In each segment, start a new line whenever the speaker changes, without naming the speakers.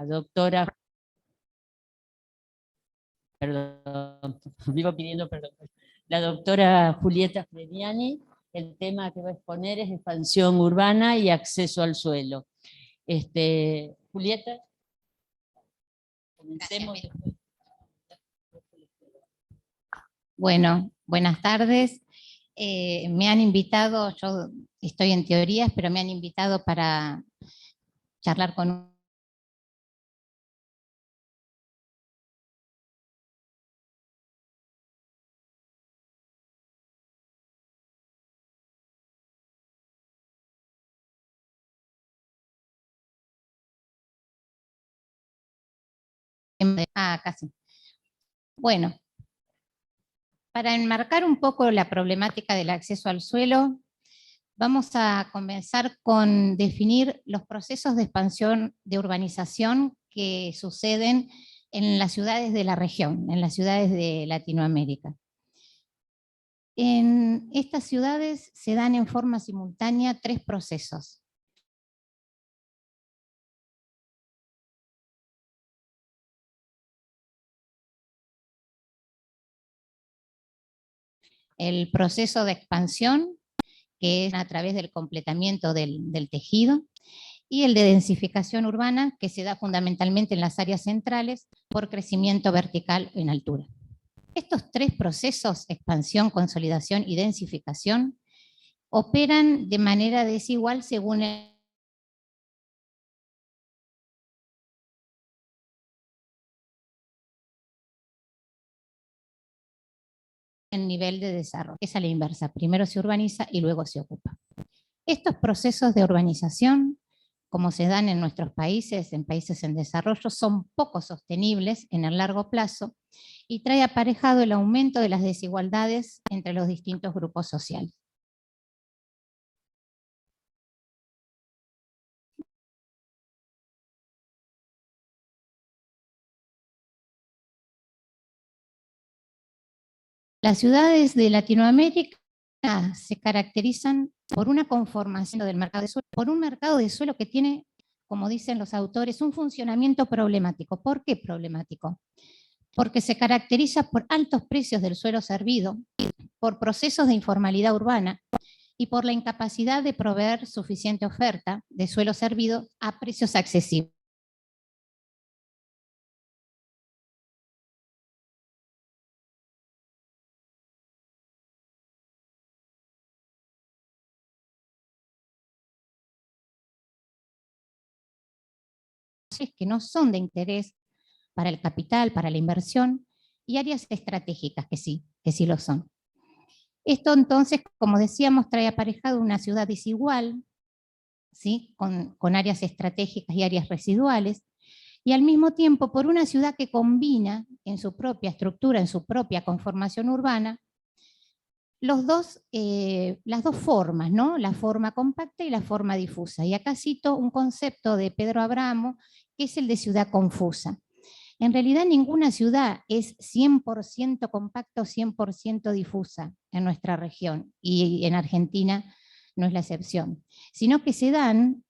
doctora, perdón, vivo pidiendo perdón, la doctora Julieta Frediani. El tema que va a exponer es expansión urbana y acceso al suelo. Julieta, comencemos.
Bueno, buenas tardes. Me han invitado, yo estoy en teorías, pero me han invitado para charlar con casi. Bueno, para enmarcar un poco la problemática del acceso al suelo, vamos a comenzar con definir los procesos de expansión de urbanización que suceden en las ciudades de la región, en las ciudades de Latinoamérica. En estas ciudades se dan en forma simultánea 3 procesos. El proceso de expansión, que es a través del completamiento del tejido, y el de densificación urbana, que se da fundamentalmente en las áreas centrales por crecimiento vertical en altura. Estos 3 procesos, expansión, consolidación y densificación, operan de manera desigual según el nivel de desarrollo. Es a la inversa, primero se urbaniza y luego se ocupa. Estos procesos de urbanización, como se dan en nuestros países, en países en desarrollo, son poco sostenibles en el largo plazo y trae aparejado el aumento de las desigualdades entre los distintos grupos sociales. Las ciudades de Latinoamérica se caracterizan por una conformación del mercado de suelo, por un mercado de suelo que tiene, como dicen los autores, un funcionamiento problemático. ¿Por qué problemático? Porque se caracteriza por altos precios del suelo servido, por procesos de informalidad urbana y por la incapacidad de proveer suficiente oferta de suelo servido a precios accesibles. Que no son de interés para el capital, para la inversión, y áreas estratégicas que sí lo son. Esto entonces, como decíamos, trae aparejado una ciudad desigual, ¿sí? con áreas estratégicas y áreas residuales, y al mismo tiempo por una ciudad que combina en su propia estructura, en su propia conformación urbana, las dos formas, ¿no? La forma compacta y la forma difusa. Y acá cito un concepto de Pedro Abramo, que es el de ciudad confusa. En realidad ninguna ciudad es 100% compacta o 100% difusa en nuestra región, y en Argentina no es la excepción, sino que se dan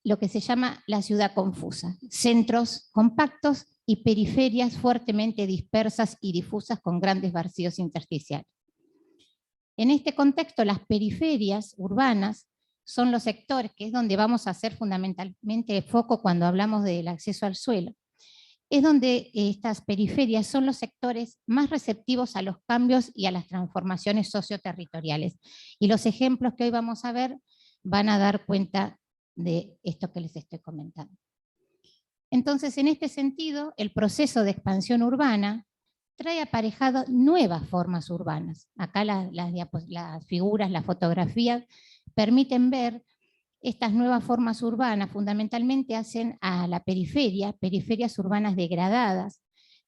lo que se llama la ciudad confusa, centros compactos y periferias fuertemente dispersas y difusas con grandes vacíos intersticiales. En este contexto, las periferias urbanas son los sectores, que es donde vamos a hacer fundamentalmente foco cuando hablamos del acceso al suelo. Es donde estas periferias son los sectores más receptivos a los cambios y a las transformaciones socioterritoriales. Y los ejemplos que hoy vamos a ver van a dar cuenta de esto que les estoy comentando. Entonces, en este sentido, el proceso de expansión urbana trae aparejado nuevas formas urbanas. Acá las figuras, las fotografías permiten ver estas nuevas formas urbanas. Fundamentalmente hacen a la periferias urbanas degradadas,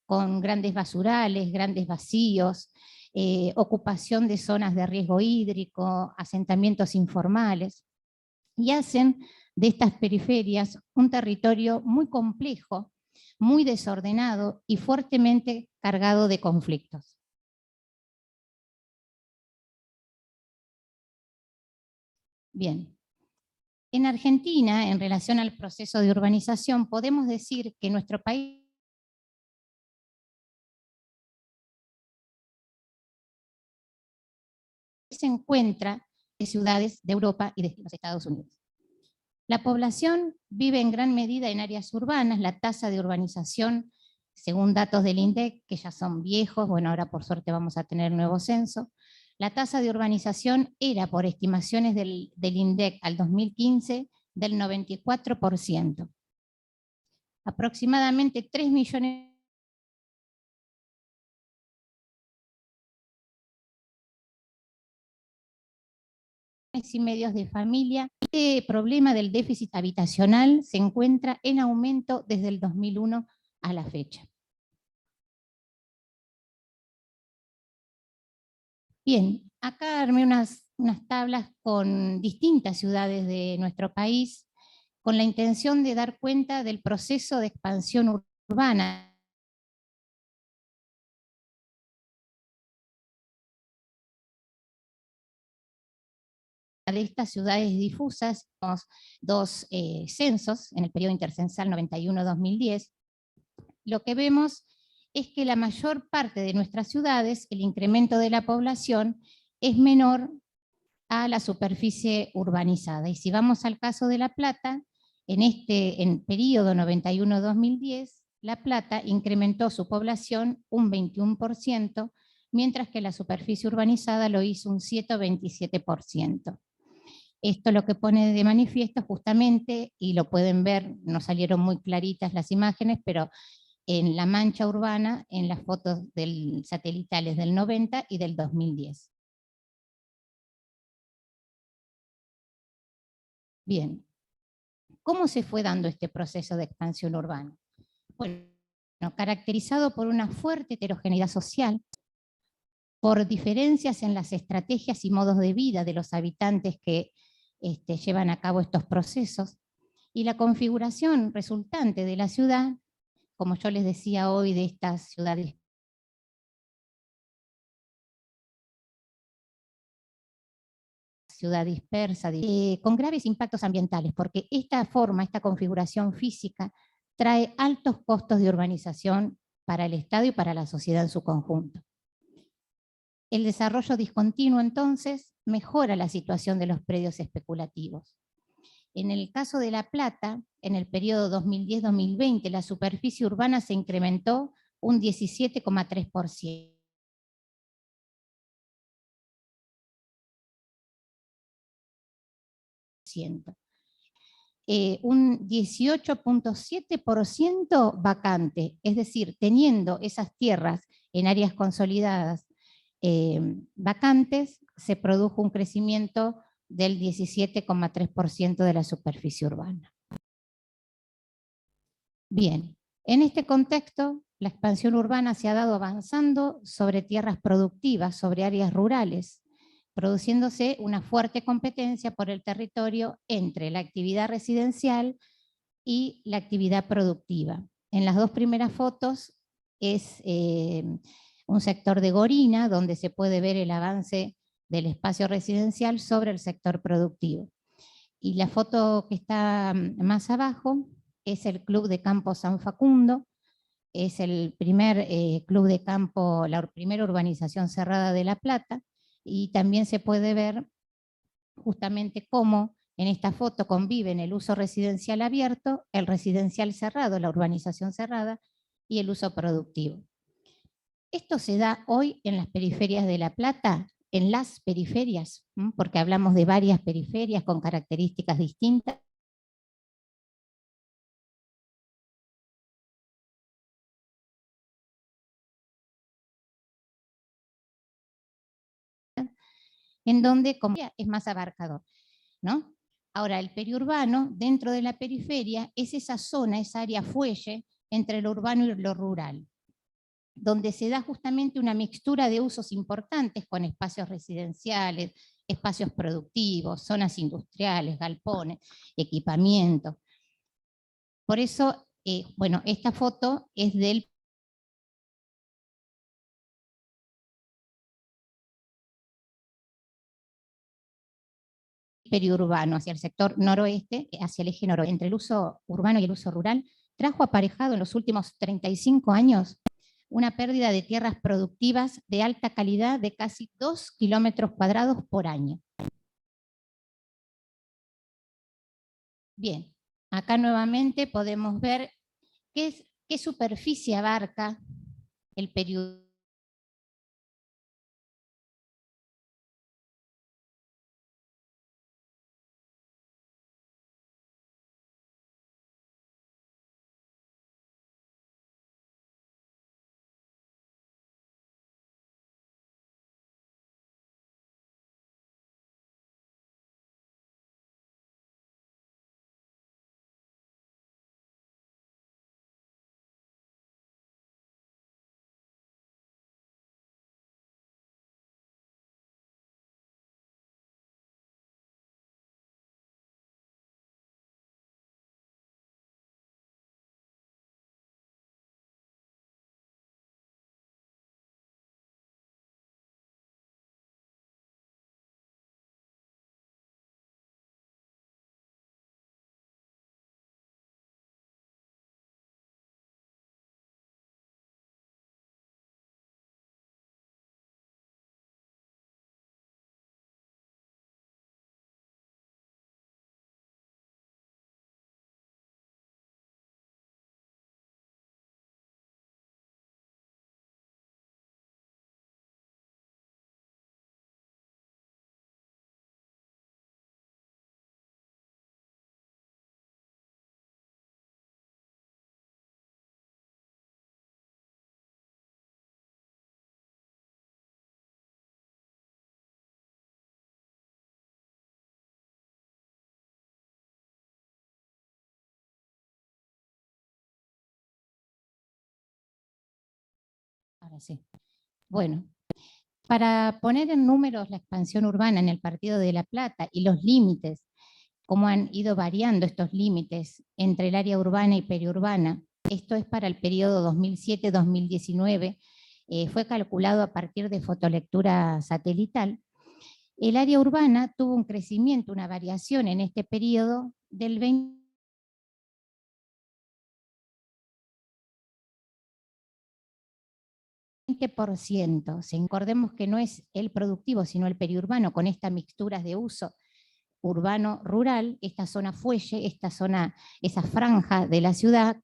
con grandes basurales, grandes vacíos, ocupación de zonas de riesgo hídrico, asentamientos informales, y hacen de estas periferias un territorio muy complejo, muy desordenado y fuertemente cargado de conflictos. Bien, En Argentina, en relación al proceso de urbanización, podemos decir que nuestro país se encuentra en ciudades de Europa y de los Estados Unidos. La población vive en gran medida en áreas urbanas, la tasa de urbanización, según datos del INDEC, que ya son viejos, bueno, ahora por suerte vamos a tener nuevo censo, la tasa de urbanización era, por estimaciones del INDEC al 2015, del 94%. Aproximadamente 3 millones y medios de familia. Este problema del déficit habitacional se encuentra en aumento desde el 2001 a la fecha. Bien, acá armé unas tablas con distintas ciudades de nuestro país con la intención de dar cuenta del proceso de expansión urbana de estas ciudades difusas. Tenemos dos censos en el periodo intercensal 91-2010. Lo que vemos es que la mayor parte de nuestras ciudades, el incremento de la población es menor a la superficie urbanizada. Y si vamos al caso de La Plata, en periodo 91-2010, La Plata incrementó su población un 21%, mientras que la superficie urbanizada lo hizo un 7,27%. Esto lo que pone de manifiesto justamente, y lo pueden ver, no salieron muy claritas las imágenes, pero en la mancha urbana, en las fotos satelitales del 90 y del 2010. Bien, ¿cómo se fue dando este proceso de expansión urbana? Bueno, caracterizado por una fuerte heterogeneidad social, por diferencias en las estrategias y modos de vida de los habitantes que llevan a cabo estos procesos, y la configuración resultante de la ciudad, como yo les decía hoy, de estas ciudades ciudad dispersa, con graves impactos ambientales, porque esta forma, esta configuración física, trae altos costos de urbanización para el Estado y para la sociedad en su conjunto. El desarrollo discontinuo, entonces, mejora la situación de los predios especulativos. En el caso de La Plata, en el periodo 2010-2020, la superficie urbana se incrementó un 17,3%. Un 18,7% vacante, es decir, teniendo esas tierras en áreas consolidadas vacantes, se produjo un crecimiento del 17,3% de la superficie urbana. Bien, en este contexto, la expansión urbana se ha dado avanzando sobre tierras productivas, sobre áreas rurales, produciéndose una fuerte competencia por el territorio entre la actividad residencial y la actividad productiva. En las dos primeras fotos es un sector de Gorina, donde se puede ver el avance del espacio residencial sobre el sector productivo. Y la foto que está más abajo es el Club de Campo San Facundo, es el primer club de campo, la primera urbanización cerrada de La Plata, y también se puede ver justamente cómo en esta foto conviven el uso residencial abierto, el residencial cerrado, la urbanización cerrada, y el uso productivo. Esto se da hoy en las periferias de La Plata, en las periferias, porque hablamos de varias periferias con características distintas. En donde como es más abarcador, ¿no? Ahora, el periurbano, dentro de la periferia, es esa zona, esa área fuelle entre lo urbano y lo rural, donde se da justamente una mixtura de usos importantes con espacios residenciales, espacios productivos, zonas industriales, galpones, equipamiento. Por eso, bueno, esta foto es del periurbano hacia el sector noroeste, hacia el eje noroeste, entre el uso urbano y el uso rural, trajo aparejado en los últimos 35 años una pérdida de tierras productivas de alta calidad de casi 2 kilómetros cuadrados por año. Bien, acá nuevamente podemos ver qué superficie abarca el periurbano. Ahora sí. Bueno, para poner en números la expansión urbana en el Partido de La Plata y los límites, cómo han ido variando estos límites entre el área urbana y periurbana, esto es para el periodo 2007-2019, fue calculado a partir de fotolectura satelital. El área urbana tuvo un crecimiento, una variación en este periodo del 20%. Si recordemos que no es el productivo, sino el periurbano, con estas mixturas de uso urbano-rural, esta zona fuelle, esta zona, esa franja de la ciudad,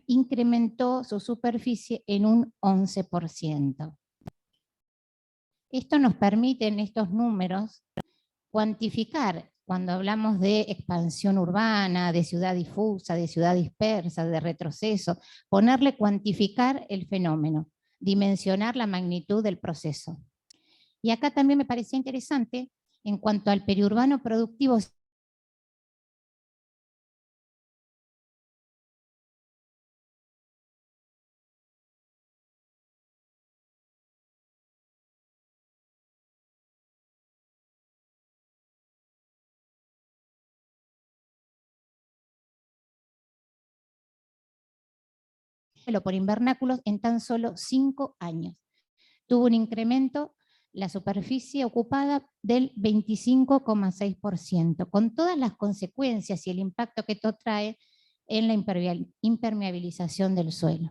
incrementó su superficie en un 11%. Esto nos permite en estos números cuantificar, cuando hablamos de expansión urbana, de ciudad difusa, de ciudad dispersa, de retroceso, cuantificar el fenómeno, dimensionar la magnitud del proceso. Y acá también me parecía interesante, en cuanto al periurbano productivo, por invernáculos en tan solo 5 años. Tuvo un incremento la superficie ocupada del 25,6%, con todas las consecuencias y el impacto que esto trae en la impermeabilización del suelo.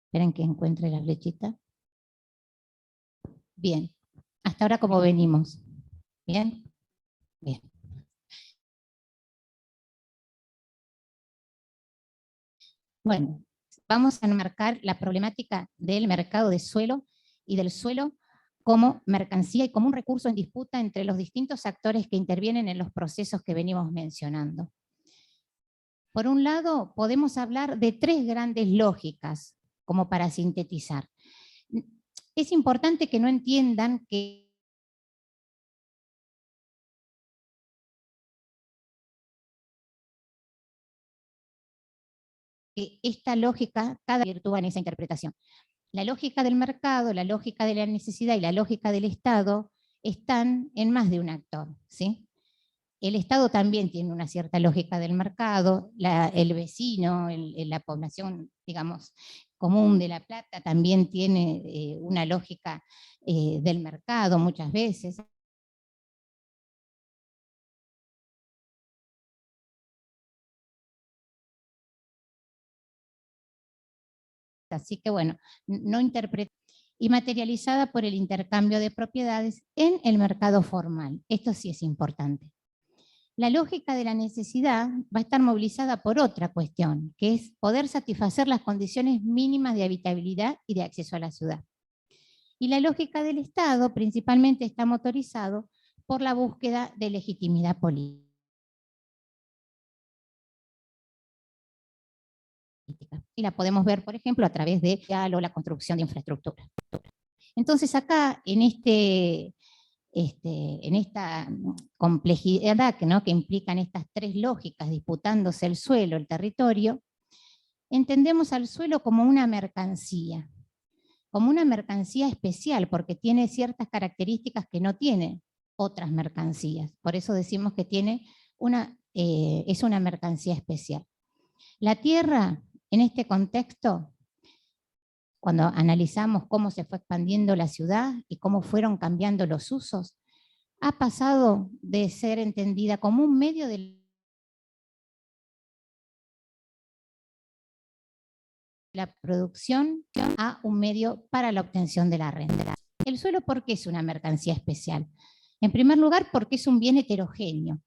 Esperen que encuentre la flechita. Bien, hasta ahora cómo venimos. Bien, bien. Bueno, vamos a enmarcar la problemática del mercado de suelo y del suelo como mercancía y como un recurso en disputa entre los distintos actores que intervienen en los procesos que venimos mencionando. Por un lado, podemos hablar de 3 grandes lógicas, como para sintetizar. Es importante que no entiendan que esta lógica, cada virtúa en esa interpretación. La lógica del mercado, la lógica de la necesidad y la lógica del Estado están en más de un actor, ¿sí? El Estado también tiene una cierta lógica del mercado, el vecino, la población, digamos, común de La Plata también tiene una lógica del mercado muchas veces. Así que bueno, no interpreta. Y materializada por el intercambio de propiedades en el mercado formal. Esto sí es importante. La lógica de la necesidad va a estar movilizada por otra cuestión, que es poder satisfacer las condiciones mínimas de habitabilidad y de acceso a la ciudad. Y la lógica del Estado principalmente está motorizado por la búsqueda de legitimidad política. Y la podemos ver, por ejemplo, a través de la construcción de infraestructura. Entonces acá, en esta complejidad que implican estas tres lógicas disputándose el suelo, el territorio, entendemos al suelo como una mercancía especial, porque tiene ciertas características que no tienen otras mercancías. Por eso decimos que es una mercancía especial. La tierra, en este contexto, cuando analizamos cómo se fue expandiendo la ciudad y cómo fueron cambiando los usos, ha pasado de ser entendida como un medio de la producción a un medio para la obtención de la renta. El suelo, ¿por qué es una mercancía especial? En primer lugar, porque es un bien heterogéneo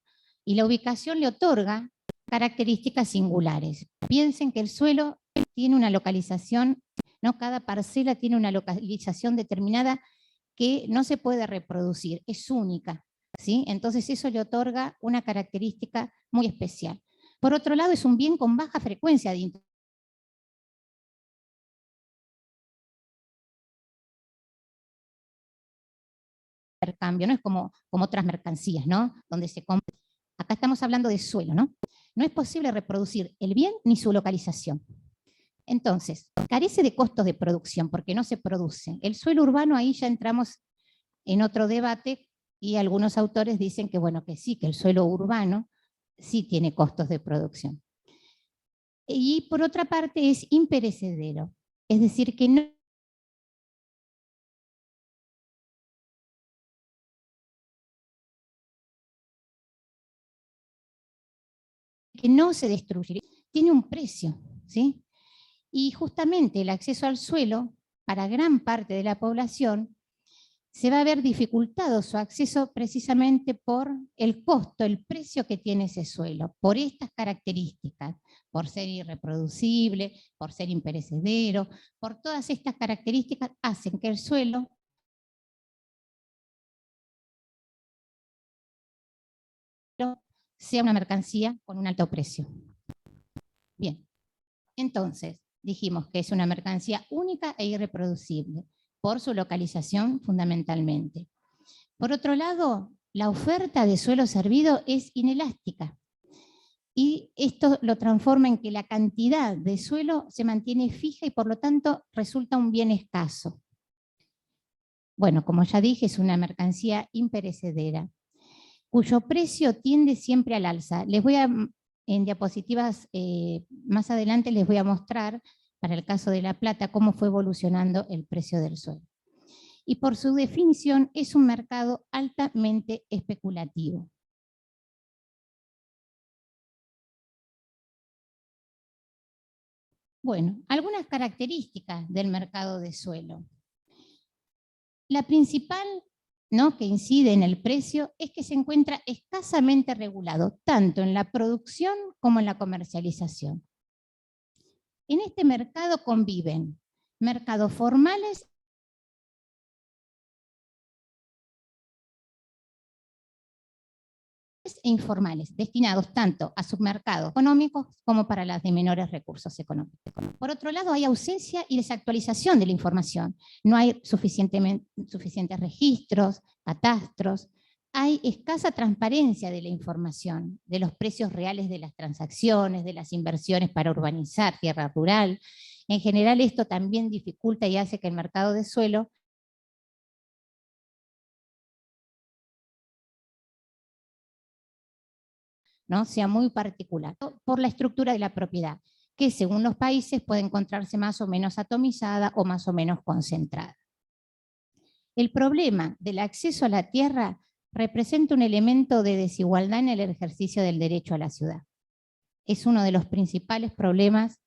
y la ubicación le otorga características singulares. Piensen que el suelo tiene una localización, ¿no? Cada parcela tiene una localización determinada que no se puede reproducir, es única, ¿sí? Entonces eso le otorga una característica muy especial. Por otro lado, es un bien con baja frecuencia de intercambio, no es como otras mercancías, ¿no? Donde se compra. Acá estamos hablando de suelo, ¿no? No es posible reproducir el bien ni su localización. Entonces, carece de costos de producción porque no se produce. El suelo urbano, ahí ya entramos en otro debate y algunos autores dicen que, bueno, que sí, que el suelo urbano sí tiene costos de producción. Y por otra parte es imperecedero, es decir, que no se destruye, tiene un precio, ¿sí? Y justamente el acceso al suelo, para gran parte de la población, se va a ver dificultado su acceso precisamente por el costo, el precio que tiene ese suelo, por estas características, por ser irreproducible, por ser imperecedero, por todas estas características hacen que el suelo sea una mercancía con un alto precio. Bien, entonces dijimos que es una mercancía única e irreproducible por su localización fundamentalmente. Por otro lado, la oferta de suelo servido es inelástica y esto lo transforma en que la cantidad de suelo se mantiene fija y por lo tanto resulta un bien escaso. Bueno, como ya dije, es una mercancía imperecedera, cuyo precio tiende siempre al alza. Les voy a, en diapositivas más adelante les voy a mostrar, para el caso de La Plata, cómo fue evolucionando el precio del suelo. Y por su definición es un mercado altamente especulativo. Bueno, algunas características del mercado de suelo. La principal, ¿no?, que incide en el precio es que se encuentra escasamente regulado, tanto en la producción como en la comercialización. En este mercado conviven mercados formales e informales, destinados tanto a submercados económicos como para las de menores recursos económicos. Por otro lado, hay ausencia y desactualización de la información. No hay suficientes registros, catastros, hay escasa transparencia de la información, de los precios reales de las transacciones, de las inversiones para urbanizar tierra rural. En general, esto también dificulta y hace que el mercado de suelo ¿no? sea muy particular, por la estructura de la propiedad, que según los países puede encontrarse más o menos atomizada o más o menos concentrada. El problema del acceso a la tierra representa un elemento de desigualdad en el ejercicio del derecho a la ciudad. Es uno de los principales problemas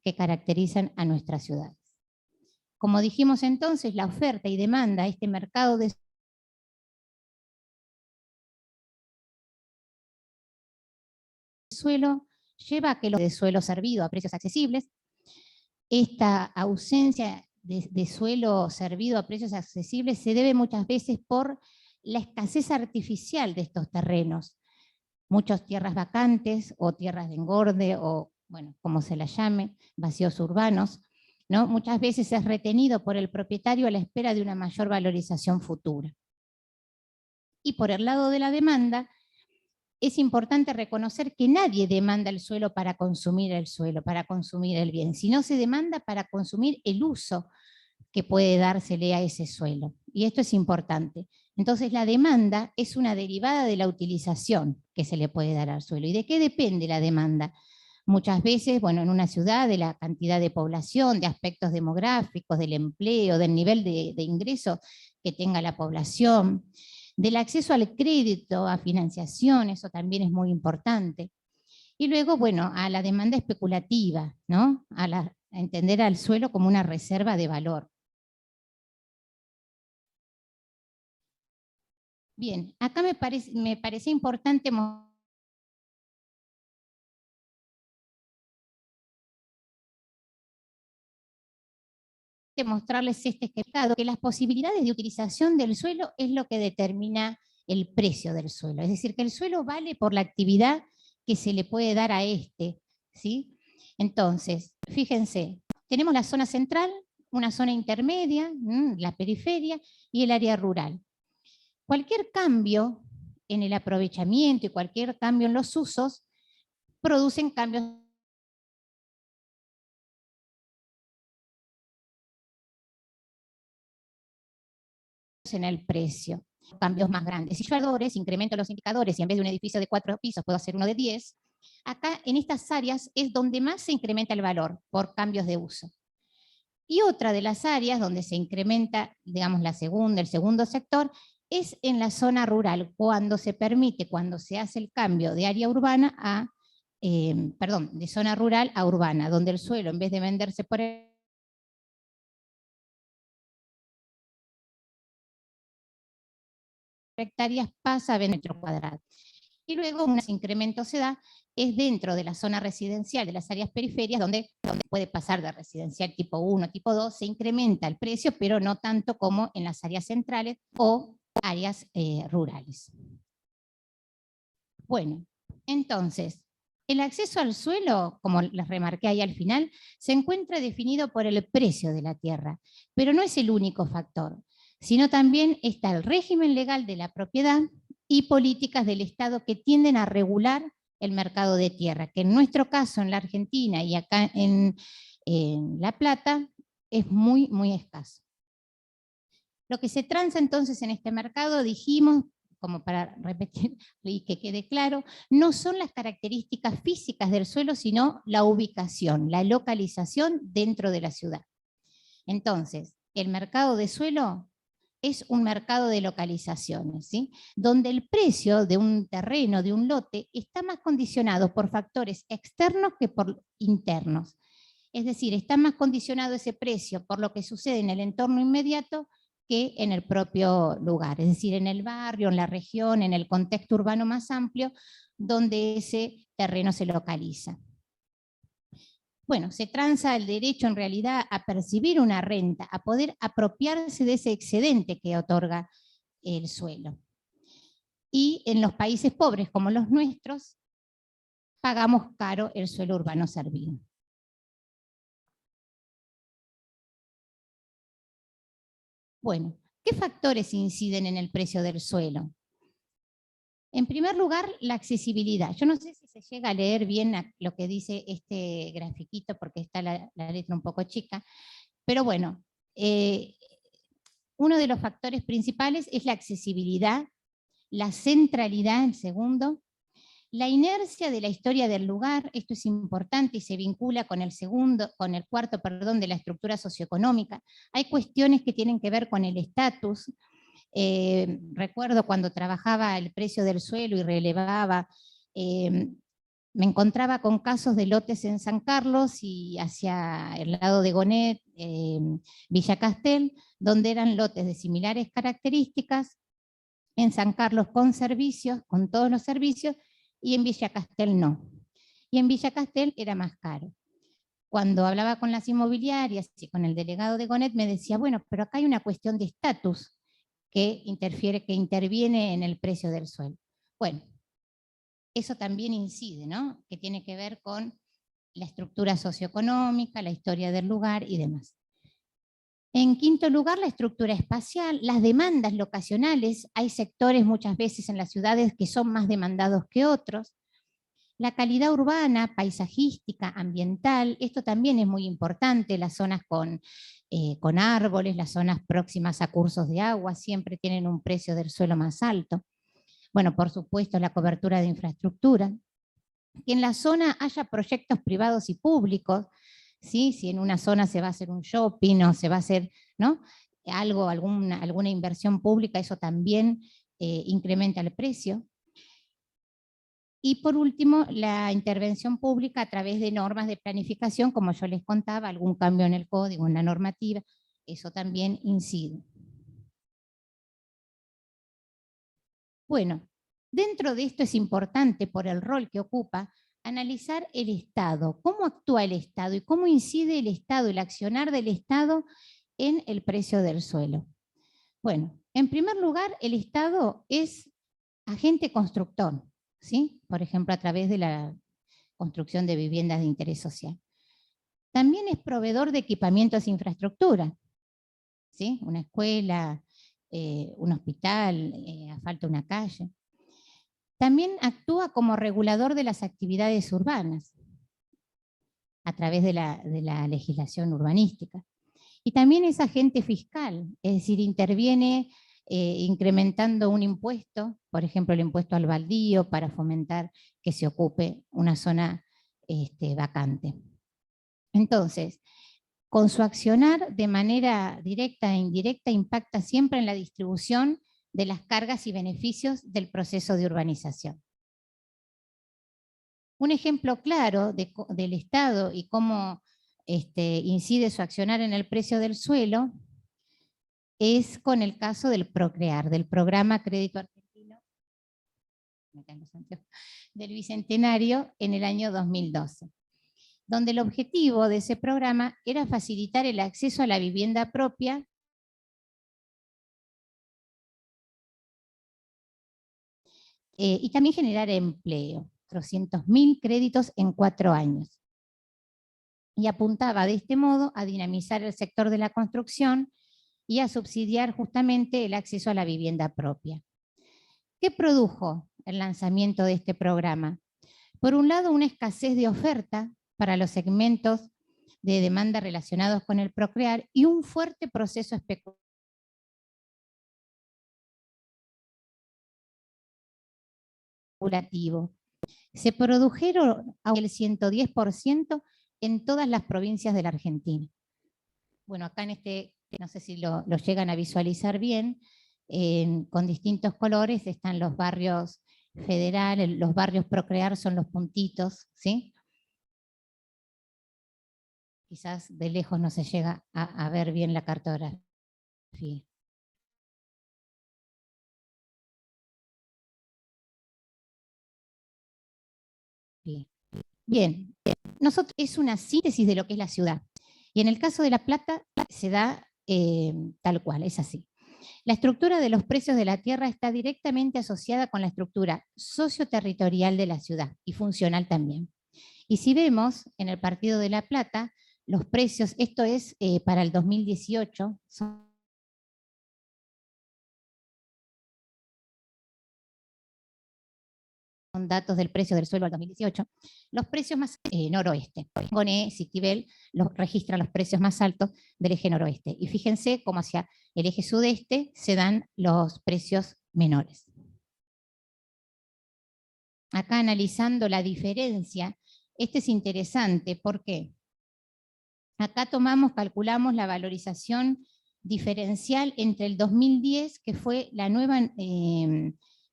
que caracterizan a nuestras ciudades. Como dijimos entonces, la oferta y demanda, este mercado de suelo lleva a que los de suelo servido a precios accesibles, esta ausencia de suelo servido a precios accesibles se debe muchas veces por la escasez artificial de estos terrenos. Muchas tierras vacantes o tierras de engorde o, bueno, como se las llame, vacíos urbanos, ¿no? Muchas veces es retenido por el propietario a la espera de una mayor valorización futura. Y por el lado de la demanda, es importante reconocer que nadie demanda el suelo, para consumir el bien, sino se demanda para consumir el uso que puede dársele a ese suelo. Y esto es importante. Entonces la demanda es una derivada de la utilización que se le puede dar al suelo. ¿Y de qué depende la demanda? Muchas veces, bueno, en una ciudad, de la cantidad de población, de aspectos demográficos, del empleo, del nivel de ingreso que tenga la población, del acceso al crédito, a financiación, eso también es muy importante. Y luego, bueno, a la demanda especulativa, ¿no? A entender al suelo como una reserva de valor. Bien, acá me parece importante mostrarles este esquema, que las posibilidades de utilización del suelo es lo que determina el precio del suelo. Es decir, que el suelo vale por la actividad que se le puede dar a este, ¿sí? Entonces, fíjense, tenemos la zona central, una zona intermedia, la periferia y el área rural. Cualquier cambio en el aprovechamiento y cualquier cambio en los usos producen cambios en el precio, cambios más grandes. Si yo incremento los indicadores y en vez de un edificio de 4 pisos puedo hacer uno de 10, acá en estas áreas es donde más se incrementa el valor por cambios de uso. Y otra de las áreas donde se incrementa, digamos, el segundo sector, es en la zona rural, cuando se permite, cuando se hace el cambio de área urbana a, de zona rural a urbana, donde el suelo, en vez de venderse por hectáreas, pasa a 20 metros cuadrados. Y luego un incremento se da es dentro de la zona residencial de las áreas periferias, donde puede pasar de residencial tipo 1, tipo 2, se incrementa el precio, pero no tanto como en las áreas centrales o áreas rurales. Bueno, entonces, el acceso al suelo, como les remarqué ahí al final, se encuentra definido por el precio de la tierra, pero no es el único factor, sino también está el régimen legal de la propiedad y políticas del Estado que tienden a regular el mercado de tierra, que en nuestro caso, en la Argentina y acá en La Plata, es muy, muy escaso. Lo que se transa entonces en este mercado, dijimos, como para repetir y que quede claro, no son las características físicas del suelo, sino la ubicación, la localización dentro de la ciudad. Entonces, el mercado de suelo es un mercado de localizaciones, ¿sí? Donde el precio de un terreno, de un lote, está más condicionado por factores externos que por internos. Es decir, está más condicionado ese precio por lo que sucede en el entorno inmediato que en el propio lugar, es decir, en el barrio, en la región, en el contexto urbano más amplio, donde ese terreno se localiza. Bueno, se transa el derecho en realidad a percibir una renta, a poder apropiarse de ese excedente que otorga el suelo. Y en los países pobres como los nuestros, pagamos caro el suelo urbano servido. Bueno, ¿qué factores inciden en el precio del suelo? En primer lugar, la accesibilidad. Yo no sé si se llega a leer bien lo que dice este grafiquito porque está la letra un poco chica, pero bueno, uno de los factores principales es la accesibilidad, la centralidad, el segundo, la inercia de la historia del lugar, esto es importante y se vincula con el cuarto, de la estructura socioeconómica. Hay cuestiones que tienen que ver con el estatus. Recuerdo cuando trabajaba el precio del suelo y relevaba me encontraba con casos de lotes en San Carlos y hacia el lado de Gonet, Villa Castel, donde eran lotes de similares características, en San Carlos con servicios, con todos los servicios, y en Villa Castel no. Y en Villa Castel era más caro. Cuando hablaba con las inmobiliarias y con el delegado de Gonet, me decía, bueno, pero acá hay una cuestión de estatus que interviene en el precio del suelo. Bueno, eso también incide, ¿no? Que tiene que ver con la estructura socioeconómica, la historia del lugar y demás. En quinto lugar, la estructura espacial, las demandas locacionales. Hay sectores muchas veces en las ciudades que son más demandados que otros. La calidad urbana, paisajística, ambiental, esto también es muy importante. Las zonas con árboles, las zonas próximas a cursos de agua, siempre tienen un precio del suelo más alto. Bueno, por supuesto, la cobertura de infraestructura. Que en la zona haya proyectos privados y públicos, ¿sí? Si en una zona se va a hacer un shopping o se va a hacer, ¿no?, alguna inversión pública, eso también incrementa el precio. Y por último, la intervención pública a través de normas de planificación, como yo les contaba, algún cambio en el código, en la normativa, eso también incide. Bueno, dentro de esto es importante, por el rol que ocupa, analizar el Estado, cómo actúa el Estado y cómo incide el Estado, el accionar del Estado en el precio del suelo. Bueno, en primer lugar, el Estado es agente constructor, ¿sí? Por ejemplo, a través de la construcción de viviendas de interés social. También es proveedor de equipamientos e infraestructura, ¿sí? Una escuela, un hospital, asfalta una calle. También actúa como regulador de las actividades urbanas a través de la legislación urbanística. Y también es agente fiscal, es decir, interviene incrementando un impuesto, por ejemplo el impuesto al baldío, para fomentar que se ocupe una zona vacante. Entonces, con su accionar de manera directa e indirecta impacta siempre en la distribución de las cargas y beneficios del proceso de urbanización. Un ejemplo claro del Estado y cómo incide su accionar en el precio del suelo es con el caso del Procrear, del Programa Crédito Argentino del Bicentenario en el año 2012, donde el objetivo de ese programa era facilitar el acceso a la vivienda propia y también generar empleo, 400.000 créditos en 4 años. Y apuntaba de este modo a dinamizar el sector de la construcción y a subsidiar justamente el acceso a la vivienda propia. ¿Qué produjo el lanzamiento de este programa? Por un lado, una escasez de oferta para los segmentos de demanda relacionados con el Procrear y un fuerte proceso especulativo. Se produjeron el 110% en todas las provincias de la Argentina. Bueno, acá no sé si lo llegan a visualizar bien, con distintos colores están los barrios federales, los barrios Procrear son los puntitos, ¿sí? Quizás de lejos no se llega a ver bien la cartografía. Bien, nosotros es una síntesis de lo que es la ciudad. Y en el caso de La Plata se da tal cual, es así. La estructura de los precios de la tierra está directamente asociada con la estructura socioterritorial de la ciudad y funcional también. Y si vemos en el partido de La Plata, los precios, esto es para el 2018, son datos del precio del suelo al 2018, los precios más noroeste. Gonet, Citibel registra los precios más altos del eje noroeste. Y fíjense cómo hacia el eje sudeste se dan los precios menores. Acá analizando la diferencia, este es interesante, ¿por qué? Acá calculamos la valorización diferencial entre el 2010, que fue la nueva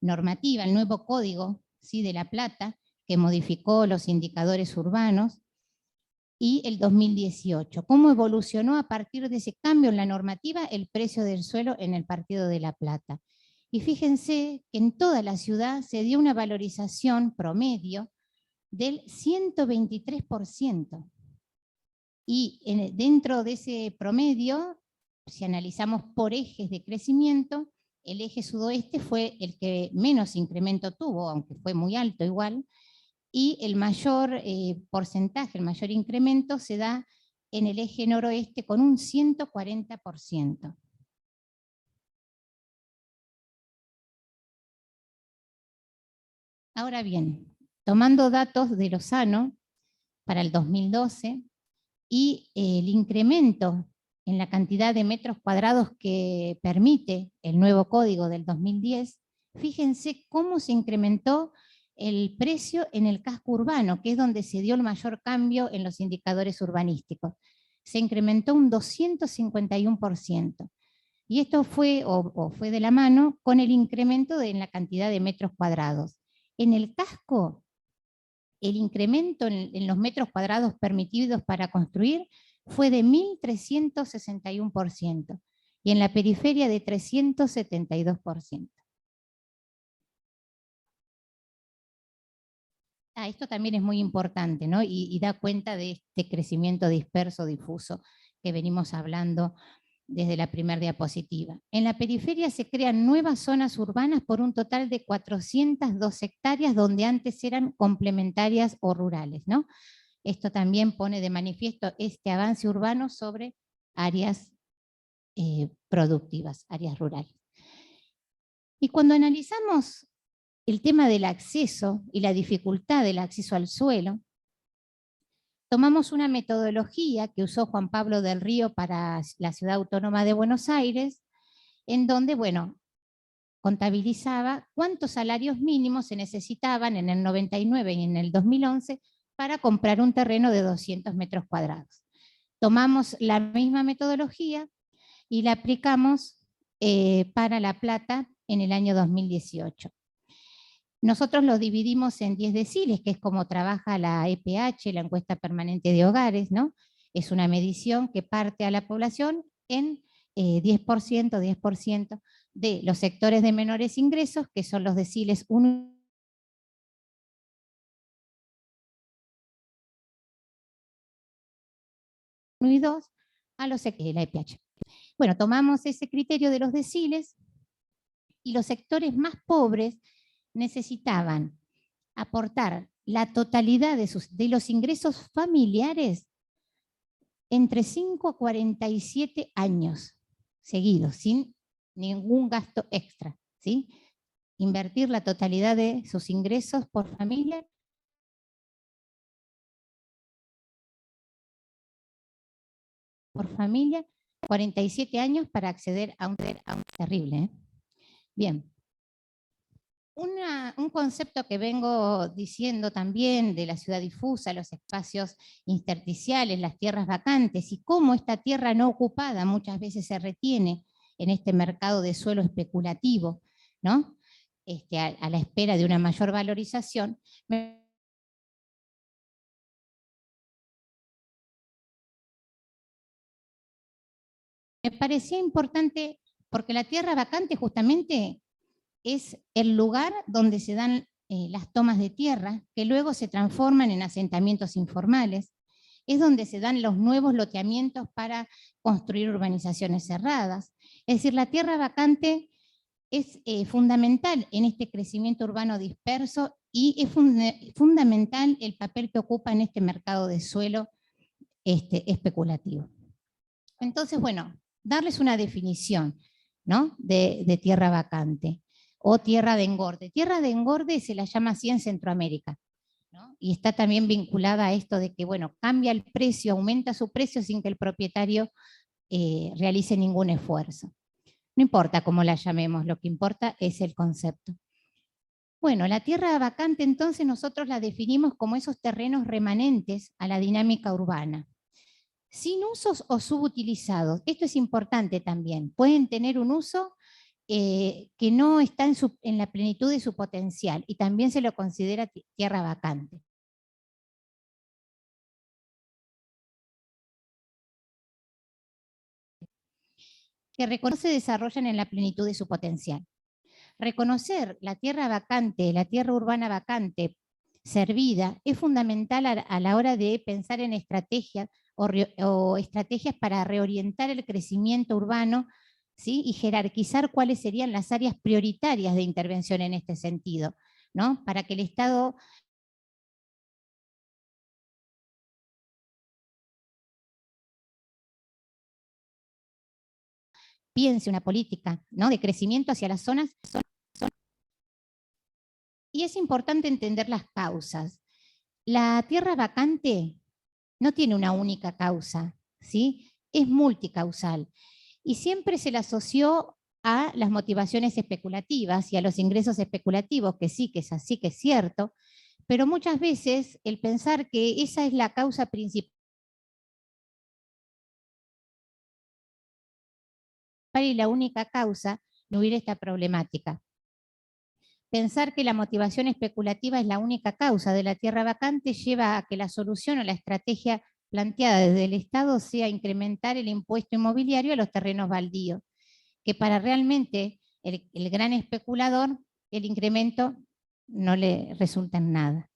normativa, el nuevo código, ¿sí?, de La Plata, que modificó los indicadores urbanos, y el 2018. ¿Cómo evolucionó a partir de ese cambio en la normativa el precio del suelo en el Partido de La Plata? Y fíjense que en toda la ciudad se dio una valorización promedio del 123%. Y dentro de ese promedio, si analizamos por ejes de crecimiento, el eje sudoeste fue el que menos incremento tuvo, aunque fue muy alto igual, y el mayor porcentaje, el mayor incremento se da en el eje noroeste con un 140%. Ahora bien, tomando datos de Lozano para el 2012 y el incremento en la cantidad de metros cuadrados que permite el nuevo código del 2010, fíjense cómo se incrementó el precio en el casco urbano, que es donde se dio el mayor cambio en los indicadores urbanísticos. Se incrementó un 251%. Y esto fue, fue de la mano con el incremento en la cantidad de metros cuadrados. En el casco, el incremento en los metros cuadrados permitidos para construir fue de 1.361%, y en la periferia de 372%. Esto también es muy importante, ¿no? Y da cuenta de este crecimiento disperso, difuso, que venimos hablando desde la primera diapositiva. En la periferia se crean nuevas zonas urbanas por un total de 402 hectáreas, donde antes eran complementarias o rurales, ¿no? Esto también pone de manifiesto este avance urbano sobre áreas productivas, áreas rurales. Y cuando analizamos el tema del acceso y la dificultad del acceso al suelo, tomamos una metodología que usó Juan Pablo del Río para la Ciudad Autónoma de Buenos Aires, en donde, bueno, contabilizaba cuántos salarios mínimos se necesitaban en el 99 y en el 2011 para comprar un terreno de 200 metros cuadrados. Tomamos la misma metodología y la aplicamos para La Plata en el año 2018. Nosotros lo dividimos en 10 deciles, que es como trabaja la EPH, la encuesta permanente de hogares, ¿no? Es una medición que parte a la población en 10% de los sectores de menores ingresos, que son los deciles 1 y 2, a los sectores de la EPH. Bueno, tomamos ese criterio de los deciles y los sectores más pobres necesitaban aportar la totalidad de los ingresos familiares entre 5 a 47 años seguidos, sin ningún gasto extra, ¿sí? Invertir la totalidad de sus ingresos por familia por familia, 47 años para acceder a un terrible, ¿eh? Bien. Un concepto que vengo diciendo también de la ciudad difusa, los espacios intersticiales, las tierras vacantes, y cómo esta tierra no ocupada muchas veces se retiene en este mercado de suelo especulativo, ¿no? A la espera de una mayor valorización. Me parecía importante porque la tierra vacante justamente es el lugar donde se dan las tomas de tierra, que luego se transforman en asentamientos informales. Es donde se dan los nuevos loteamientos para construir urbanizaciones cerradas. Es decir, la tierra vacante es fundamental en este crecimiento urbano disperso y es fundamental el papel que ocupa en este mercado de suelo especulativo. Entonces, bueno, darles una definición, ¿no? de tierra vacante o tierra de engorde. Tierra de engorde se la llama así en Centroamérica, ¿no? Y está también vinculada a esto de que, bueno, cambia el precio, aumenta su precio sin que el propietario realice ningún esfuerzo. No importa cómo la llamemos, lo que importa es el concepto. Bueno, la tierra vacante entonces nosotros la definimos como esos terrenos remanentes a la dinámica urbana, sin usos o subutilizados. Esto es importante también. Pueden tener un uso que no está en la plenitud de su potencial, y también se lo considera tierra vacante. Que reconoce y desarrollan en la plenitud de su potencial. Reconocer la tierra vacante, la tierra urbana vacante, servida, es fundamental a la hora de pensar en estrategias o estrategias para reorientar el crecimiento urbano, ¿sí? Y jerarquizar cuáles serían las áreas prioritarias de intervención en este sentido, ¿no? Para que el Estado piense una política, ¿no?, de crecimiento hacia las zonas. Y es importante entender las causas. La tierra vacante no tiene una única causa, ¿sí? Es multicausal. Y siempre se la asoció a las motivaciones especulativas y a los ingresos especulativos, que sí, que es así, que es cierto, pero muchas veces el pensar que esa es la causa principal y la única causa, no hubiera esta problemática. Pensar que la motivación especulativa es la única causa de la tierra vacante lleva a que la solución o la estrategia planteada desde el Estado sea incrementar el impuesto inmobiliario a los terrenos baldíos, que para realmente el gran especulador el incremento no le resulta en nada.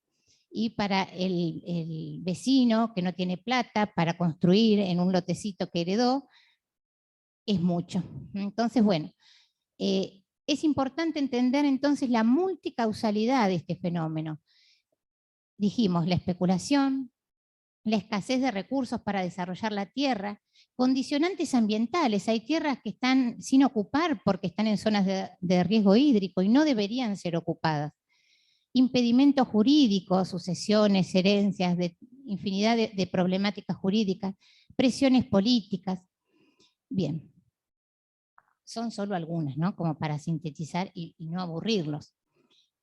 Y para el vecino que no tiene plata para construir en un lotecito que heredó, es mucho. Entonces, bueno, es importante entender entonces la multicausalidad de este fenómeno. Dijimos, la especulación, la escasez de recursos para desarrollar la tierra, condicionantes ambientales. Hay tierras que están sin ocupar porque están en zonas de riesgo hídrico y no deberían ser ocupadas. Impedimentos jurídicos, sucesiones, herencias, infinidad de problemáticas jurídicas, presiones políticas. Bien, son solo algunas, ¿no?, como para sintetizar y no aburrirlos.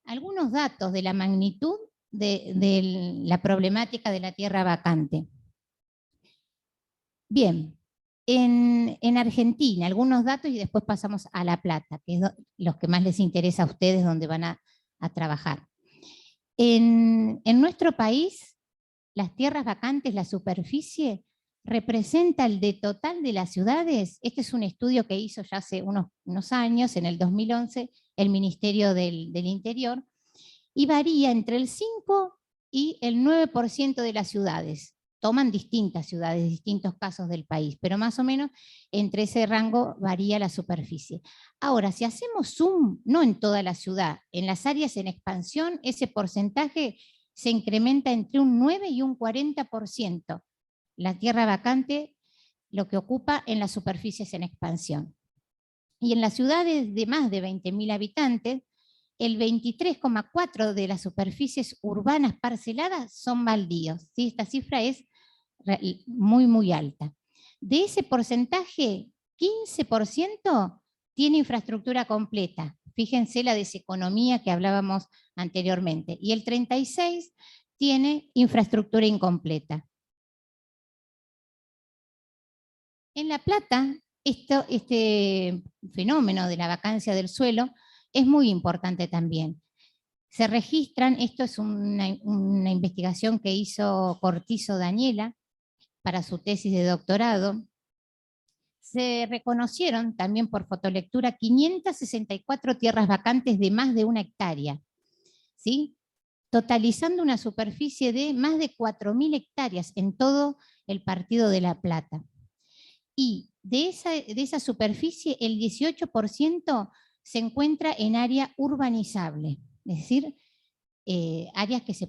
Algunos datos de la magnitud de la problemática de la tierra vacante. Bien, en Argentina, algunos datos y después pasamos a La Plata, que es los que más les interesa a ustedes, donde van a trabajar. En nuestro país, las tierras vacantes, la superficie, representa el de total de las ciudades. Este es un estudio que hizo ya hace unos años, en el 2011, el Ministerio del Interior, y varía entre el 5 y el 9% de las ciudades. Toman distintas ciudades, distintos casos del país, pero más o menos entre ese rango varía la superficie. Ahora, si hacemos zoom, no en toda la ciudad, en las áreas en expansión, ese porcentaje se incrementa entre un 9 y un 40%. La tierra vacante, lo que ocupa en las superficies en expansión. Y en las ciudades de más de 20.000 habitantes, el 23,4% de las superficies urbanas parceladas son baldíos, ¿sí? Esta cifra es muy, muy alta. De ese porcentaje, 15% tiene infraestructura completa. Fíjense la deseconomía que hablábamos anteriormente. Y el 36% tiene infraestructura incompleta. En La Plata, este fenómeno de la vacancia del suelo es muy importante también. Se registran, esto es una investigación que hizo Cortizo Daniela para su tesis de doctorado, se reconocieron también por fotolectura 564 tierras vacantes de más de 1 hectárea, ¿sí?, totalizando una superficie de más de 4.000 hectáreas en todo el partido de La Plata. Y de esa superficie, el 18% se encuentra en área urbanizable, es decir, áreas que se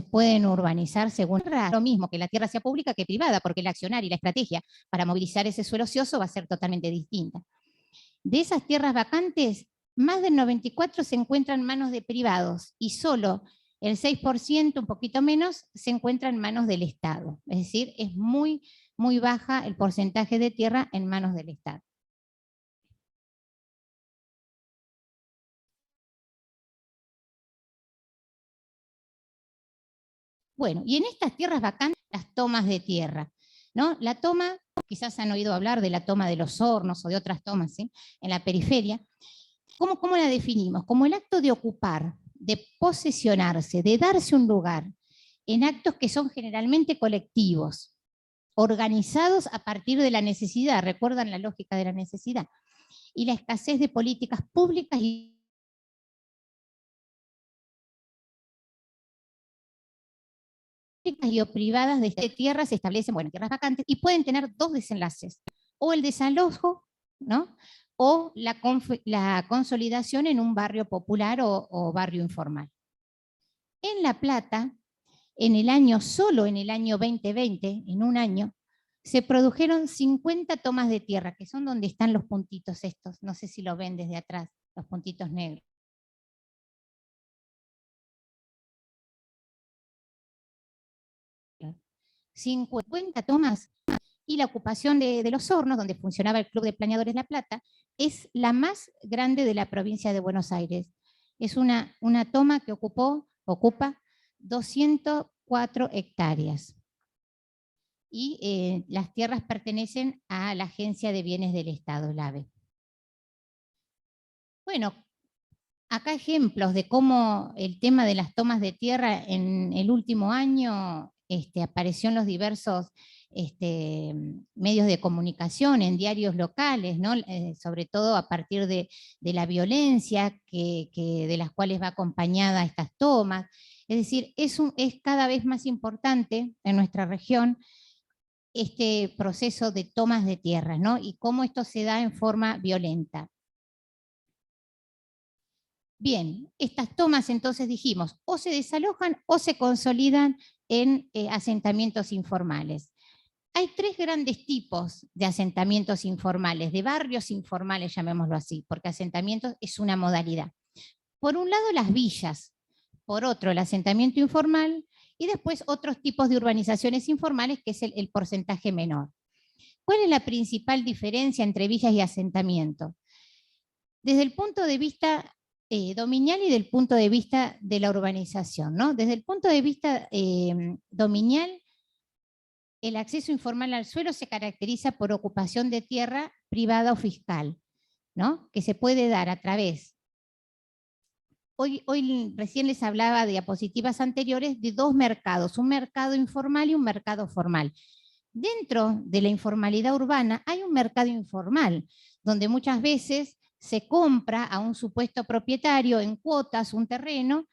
pueden urbanizar según lo mismo, que la tierra sea pública que privada, porque el accionar y la estrategia para movilizar ese suelo ocioso va a ser totalmente distinta. De esas tierras vacantes, más del 94% se encuentran en manos de privados y solo el 6%, un poquito menos, se encuentra en manos del Estado. Es decir, es muy, muy baja el porcentaje de tierra en manos del Estado. Bueno, y en estas tierras vacantes, las tomas de tierra, ¿no? La toma, quizás han oído hablar de la toma de los hornos o de otras tomas, ¿sí?, en la periferia. ¿Cómo la definimos? Como el acto de ocupar, de posesionarse, de darse un lugar, en actos que son generalmente colectivos, organizados a partir de la necesidad, recuerdan la lógica de la necesidad, y la escasez de políticas públicas y o privadas de tierras se establecen, bueno, tierras vacantes, y pueden tener dos desenlaces, o el desalojo, ¿no?, o la consolidación en un barrio popular o barrio informal. En La Plata, solo en el año 2020, en un año, se produjeron 50 tomas de tierra, que son donde están los puntitos estos, no sé si lo ven desde atrás, los puntitos negros. 50 tomas, y la ocupación de los hornos, donde funcionaba el Club de Planeadores La Plata, es la más grande de la provincia de Buenos Aires. Es una toma que ocupa 204 hectáreas. Y las tierras pertenecen a la Agencia de Bienes del Estado, el ABE. Bueno, acá ejemplos de cómo el tema de las tomas de tierra en el último año apareció en los diversos medios de comunicación, en diarios locales, ¿no? Sobre todo a partir de la violencia de las cuales va acompañada estas tomas. Es decir, es cada vez más importante en nuestra región este proceso de tomas de tierras, ¿no? Y cómo esto se da en forma violenta. Bien, estas tomas entonces dijimos, o se desalojan o se consolidan en asentamientos informales. Hay tres grandes tipos de asentamientos informales, de barrios informales, llamémoslo así, porque asentamientos es una modalidad. Por un lado, las villas, por otro, el asentamiento informal, y después otros tipos de urbanizaciones informales, que es el porcentaje menor. ¿Cuál es la principal diferencia entre villas y asentamientos? Desde el punto de vista dominial y del punto de vista de la urbanización, ¿no? Desde el punto de vista dominial, el acceso informal al suelo se caracteriza por ocupación de tierra privada o fiscal, ¿no?, que se puede dar a través. Hoy recién les hablaba de diapositivas anteriores de dos mercados, un mercado informal y un mercado formal. Dentro de la informalidad urbana hay un mercado informal, donde muchas veces se compra a un supuesto propietario en cuotas un terreno,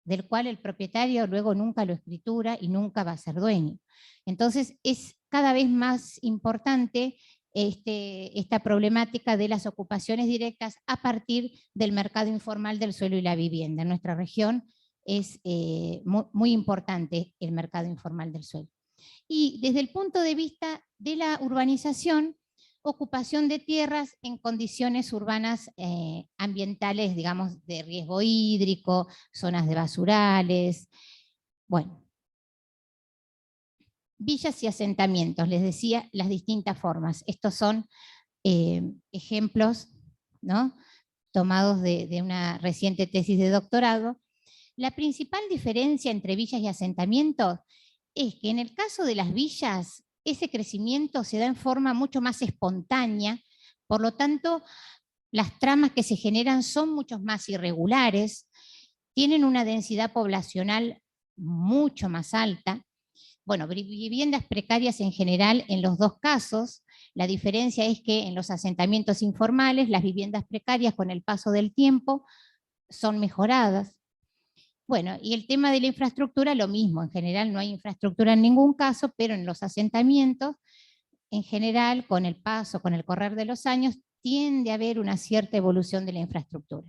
del cual el propietario luego nunca lo escritura y nunca va a ser dueño. Entonces es cada vez más importante esta problemática de las ocupaciones directas a partir del mercado informal del suelo y la vivienda. En nuestra región es muy importante el mercado informal del suelo. Y desde el punto de vista de la urbanización, ocupación de tierras en condiciones urbanas ambientales, digamos, de riesgo hídrico, zonas de basurales. Bueno, villas y asentamientos, les decía las distintas formas. Estos son ejemplos, ¿no?, tomados de una reciente tesis de doctorado. La principal diferencia entre villas y asentamientos es que en el caso de las villas, ese crecimiento se da en forma mucho más espontánea, por lo tanto, las tramas que se generan son mucho más irregulares, tienen una densidad poblacional mucho más alta. Bueno, viviendas precarias en general en los dos casos. La diferencia es que en los asentamientos informales, las viviendas precarias con el paso del tiempo son mejoradas. Bueno, y el tema de la infraestructura, lo mismo, en general no hay infraestructura en ningún caso, pero en los asentamientos, en general, con el paso, con el correr de los años, tiende a haber una cierta evolución de la infraestructura.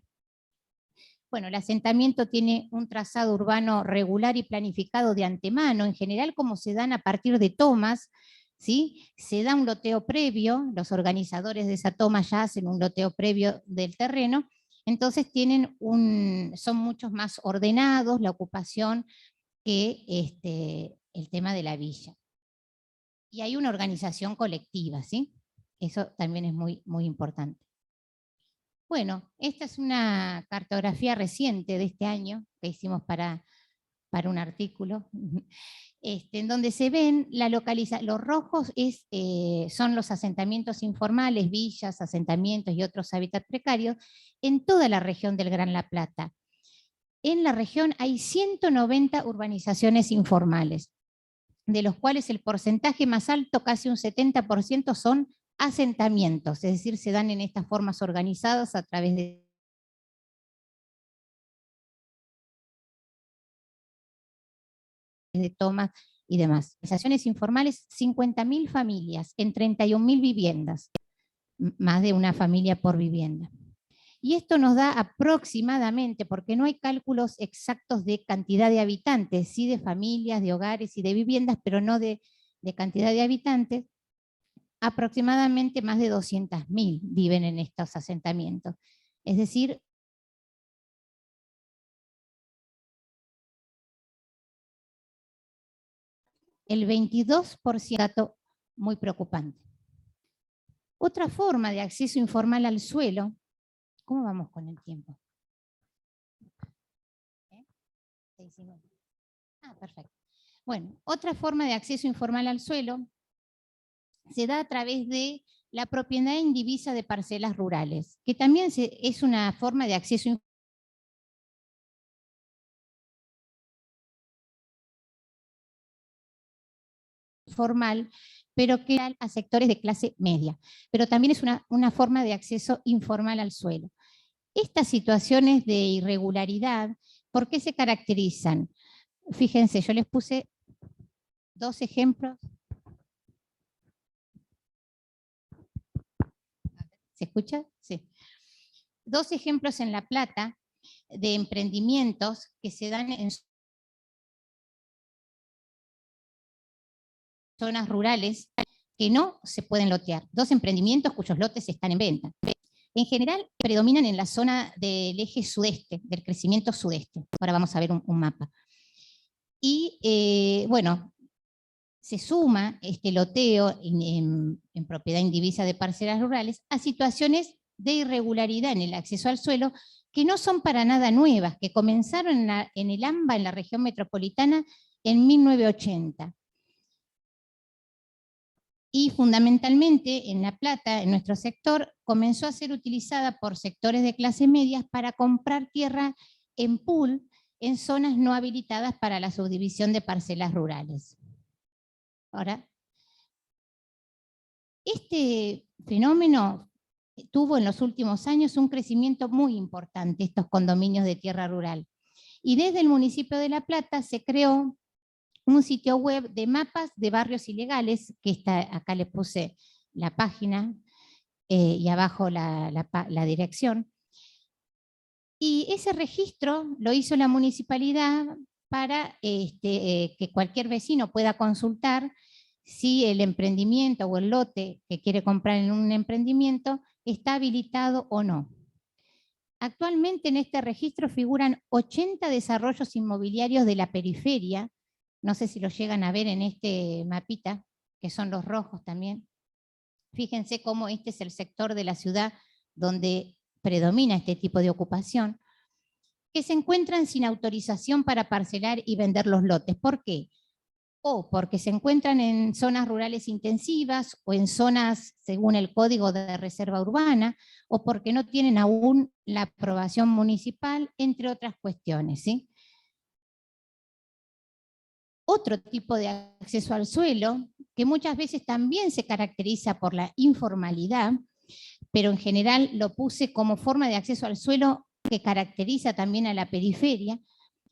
Bueno, el asentamiento tiene un trazado urbano regular y planificado de antemano, en general como se dan a partir de tomas, ¿sí? Se da un loteo previo, los organizadores de esa toma ya hacen un loteo previo del terreno, entonces son muchos más ordenados la ocupación que el tema de la villa. Y hay una organización colectiva, ¿sí? Eso también es muy, muy importante. Bueno, esta es una cartografía reciente de este año que hicimos para para un artículo, en donde se ven la localización. Los rojos son los asentamientos informales, villas, asentamientos y otros hábitats precarios en toda la región del Gran La Plata. En la región hay 190 urbanizaciones informales, de los cuales el porcentaje más alto, casi un 70%, son asentamientos, es decir, se dan en estas formas organizadas a través de tomas y demás. Organizaciones informales, 50.000 familias en 31.000 viviendas, más de una familia por vivienda. Y esto nos da aproximadamente, porque no hay cálculos exactos de cantidad de habitantes, sí de familias, de hogares y de viviendas, pero no de cantidad de habitantes, aproximadamente más de 200.000 viven en estos asentamientos. Es decir, el 22%, muy preocupante. Otra forma de acceso informal al suelo, ¿cómo vamos con el tiempo? Perfecto. Bueno, otra forma de acceso informal al suelo se da a través de la propiedad indivisa de parcelas rurales, que también es una forma de acceso informal, pero que a sectores de clase media. Pero también es una forma de acceso informal al suelo. Estas situaciones de irregularidad, ¿por qué se caracterizan? Fíjense, yo les puse 2 ejemplos. ¿Se escucha? Sí. 2 ejemplos en La Plata de emprendimientos que se dan en zonas rurales que no se pueden lotear. 2 emprendimientos cuyos lotes están en venta. En general, predominan en la zona del eje sudeste, del crecimiento sudeste. Ahora vamos a ver un mapa. Y bueno, se suma este loteo en propiedad indivisa de parcelas rurales a situaciones de irregularidad en el acceso al suelo que no son para nada nuevas, que comenzaron en el AMBA, en la región metropolitana, en 1980. Y fundamentalmente en La Plata, en nuestro sector, comenzó a ser utilizada por sectores de clase media para comprar tierra en pool en zonas no habilitadas para la subdivisión de parcelas rurales. Ahora, este fenómeno tuvo en los últimos años un crecimiento muy importante, estos condominios de tierra rural. Y desde el municipio de La Plata se creó un sitio web de mapas de barrios ilegales, que está, acá les puse la página y abajo la dirección. Y ese registro lo hizo la municipalidad para que cualquier vecino pueda consultar si el emprendimiento o el lote que quiere comprar en un emprendimiento está habilitado o no. Actualmente en este registro figuran 80 desarrollos inmobiliarios de la periferia. No sé si lo llegan a ver en este mapita, que son los rojos también. Fíjense cómo este es el sector de la ciudad donde predomina este tipo de ocupación, que se encuentran sin autorización para parcelar y vender los lotes. ¿Por qué? O porque se encuentran en zonas rurales intensivas o en zonas según el Código de Reserva Urbana, o porque no tienen aún la aprobación municipal, entre otras cuestiones, ¿sí? Otro tipo de acceso al suelo, que muchas veces también se caracteriza por la informalidad, pero en general lo puse como forma de acceso al suelo que caracteriza también a la periferia,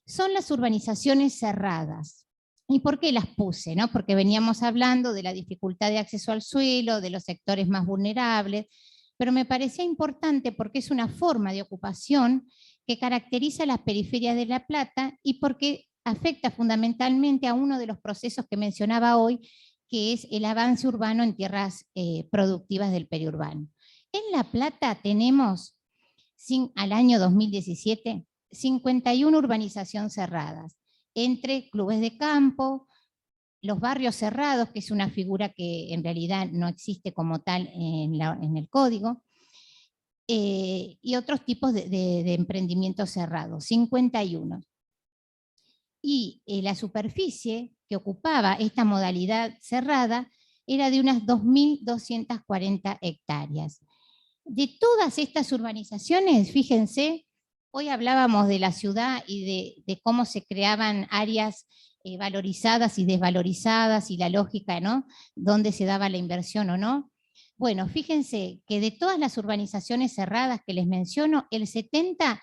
son las urbanizaciones cerradas. ¿Y por qué las puse? ¿No? Porque veníamos hablando de la dificultad de acceso al suelo, de los sectores más vulnerables, pero me parecía importante porque es una forma de ocupación que caracteriza las periferias de La Plata y porque afecta fundamentalmente a uno de los procesos que mencionaba hoy, que es el avance urbano en tierras productivas del periurbano. En La Plata tenemos, al año 2017, 51 urbanizaciones cerradas, entre clubes de campo, los barrios cerrados, que es una figura que en realidad no existe como tal en el código, y otros tipos de emprendimientos cerrados, 51. y la superficie que ocupaba esta modalidad cerrada era de unas 2.240 hectáreas. De todas estas urbanizaciones, fíjense, hoy hablábamos de la ciudad y de cómo se creaban áreas valorizadas y desvalorizadas y la lógica, ¿no? Dónde se daba la inversión o no. Bueno, fíjense que de todas las urbanizaciones cerradas que les menciono, el 70%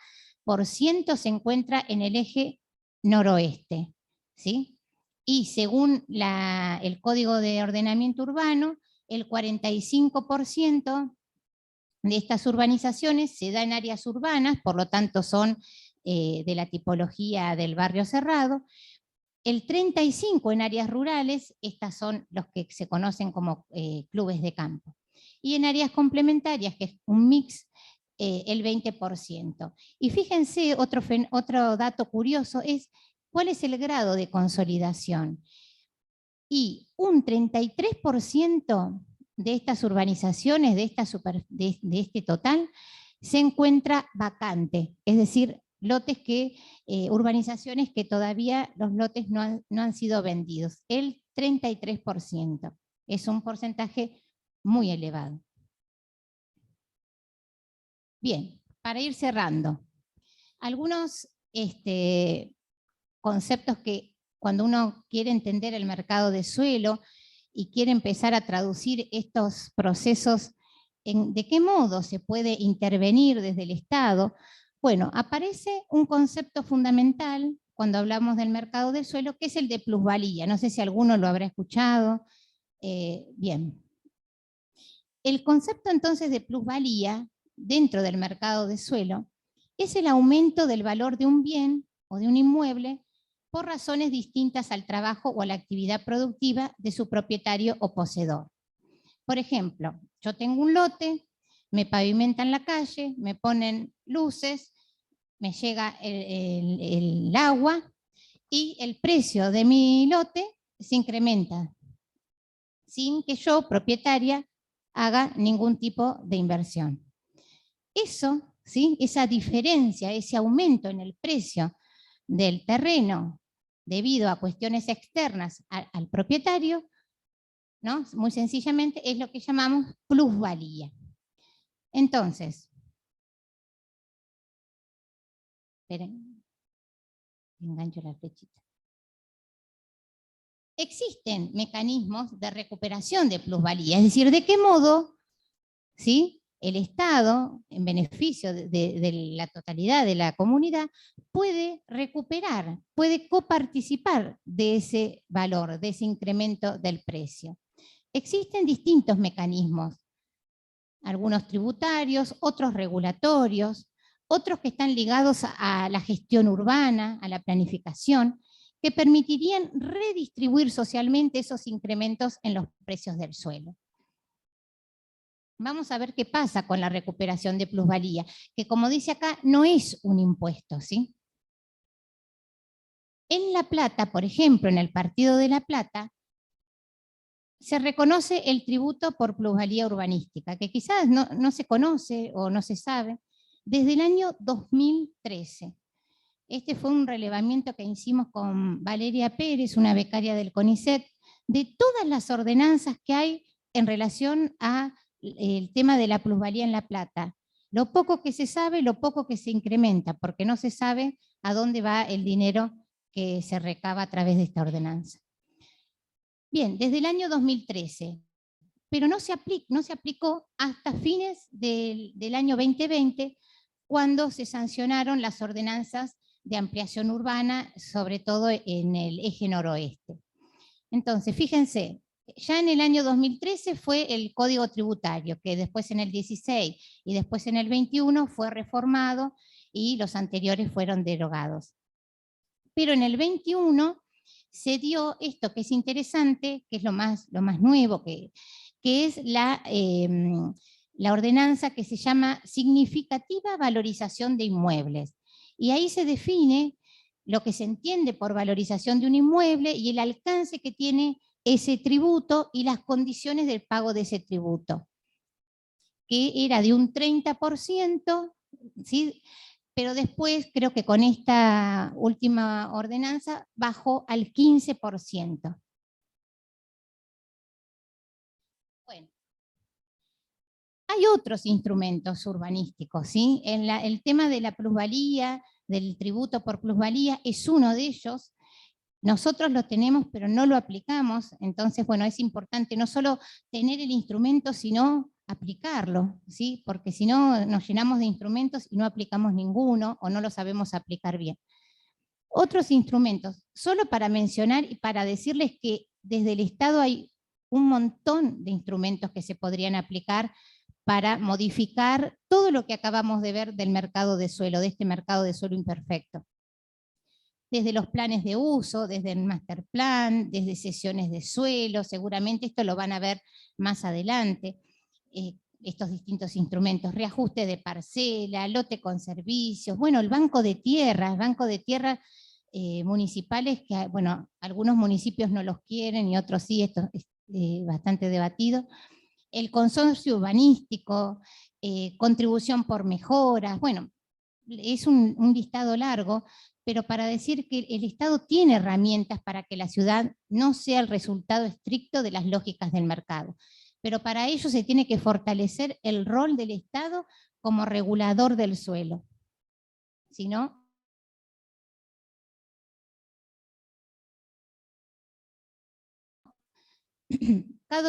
se encuentra en el eje noroeste, ¿sí? Y según el Código de Ordenamiento Urbano, el 45% de estas urbanizaciones se da en áreas urbanas, por lo tanto son de la tipología del barrio cerrado. El 35% en áreas rurales, estas son los que se conocen como clubes de campo. Y en áreas complementarias, que es un mix, el 20%. Y fíjense, otro dato curioso es cuál es el grado de consolidación. Y un 33% de estas urbanizaciones, de este total, se encuentra vacante, es decir, lotes urbanizaciones que todavía los lotes no han sido vendidos. El 33%. Es un porcentaje muy elevado. Bien, para ir cerrando. Algunos conceptos que cuando uno quiere entender el mercado de suelo y quiere empezar a traducir estos procesos, de qué modo se puede intervenir desde el Estado. Bueno, aparece un concepto fundamental cuando hablamos del mercado del suelo, que es el de plusvalía. No sé si alguno lo habrá escuchado. Bien. El concepto entonces de plusvalía dentro del mercado de suelo es el aumento del valor de un bien o de un inmueble por razones distintas al trabajo o a la actividad productiva de su propietario o poseedor. Por ejemplo, yo tengo un lote, me pavimentan la calle, me ponen luces, me llega el agua y el precio de mi lote se incrementa sin que yo, propietaria, haga ningún tipo de inversión. Eso, ¿sí? Esa diferencia, ese aumento en el precio del terreno debido a cuestiones externas al propietario, ¿no? Muy sencillamente es lo que llamamos plusvalía. Entonces, esperen, engancho la flechita. Existen mecanismos de recuperación de plusvalía, es decir, de qué modo, ¿sí?, el Estado, en beneficio de la totalidad de la comunidad, puede recuperar, puede coparticipar de ese valor, de ese incremento del precio. Existen distintos mecanismos, algunos tributarios, otros regulatorios, otros que están ligados a la gestión urbana, a la planificación, que permitirían redistribuir socialmente esos incrementos en los precios del suelo. Vamos a ver qué pasa con la recuperación de plusvalía, que como dice acá, no es un impuesto, ¿sí? En La Plata, por ejemplo, en el Partido de La Plata, se reconoce el tributo por plusvalía urbanística, que quizás no se conoce o no se sabe, desde el año 2013. Este fue un relevamiento que hicimos con Valeria Pérez, una becaria del CONICET, de todas las ordenanzas que hay en relación a el tema de la plusvalía en La Plata. Lo poco que se sabe, lo poco que se incrementa, porque no se sabe a dónde va el dinero que se recaba a través de esta ordenanza. Bien, desde el año 2013, pero no se aplicó hasta fines del año 2020, cuando se sancionaron las ordenanzas de ampliación urbana, sobre todo en el eje noroeste. Entonces, fíjense, ya en el año 2013 fue el Código Tributario, que después en el 16 y después en el 21 fue reformado y los anteriores fueron derogados. Pero en el 21 se dio esto que es interesante, que es lo más nuevo, que es la ordenanza que se llama significativa valorización de inmuebles. Y ahí se define lo que se entiende por valorización de un inmueble y el alcance que tiene ese tributo y las condiciones del pago de ese tributo, que era de un 30%, ¿sí?, pero después creo que con esta última ordenanza bajó al 15%. Bueno, hay otros instrumentos urbanísticos, ¿sí? El tema de la plusvalía, del tributo por plusvalía, es uno de ellos. Nosotros lo tenemos, pero no lo aplicamos. Entonces, bueno, es importante no solo tener el instrumento, sino aplicarlo, ¿sí? Porque si no, nos llenamos de instrumentos y no aplicamos ninguno o no lo sabemos aplicar bien. Otros instrumentos, solo para mencionar y para decirles que desde el Estado hay un montón de instrumentos que se podrían aplicar para modificar todo lo que acabamos de ver del mercado de suelo, de este mercado de suelo imperfecto. Desde los planes de uso, desde el master plan, desde sesiones de suelo, seguramente esto lo van a ver más adelante, estos distintos instrumentos, reajuste de parcela, lote con servicios, bueno, el banco de tierras municipales, que bueno, algunos municipios no los quieren y otros sí, esto es bastante debatido, el consorcio urbanístico, contribución por mejoras, bueno, es un listado largo, pero para decir que el Estado tiene herramientas para que la ciudad no sea el resultado estricto de las lógicas del mercado. Pero para ello se tiene que fortalecer el rol del Estado como regulador del suelo. Si no,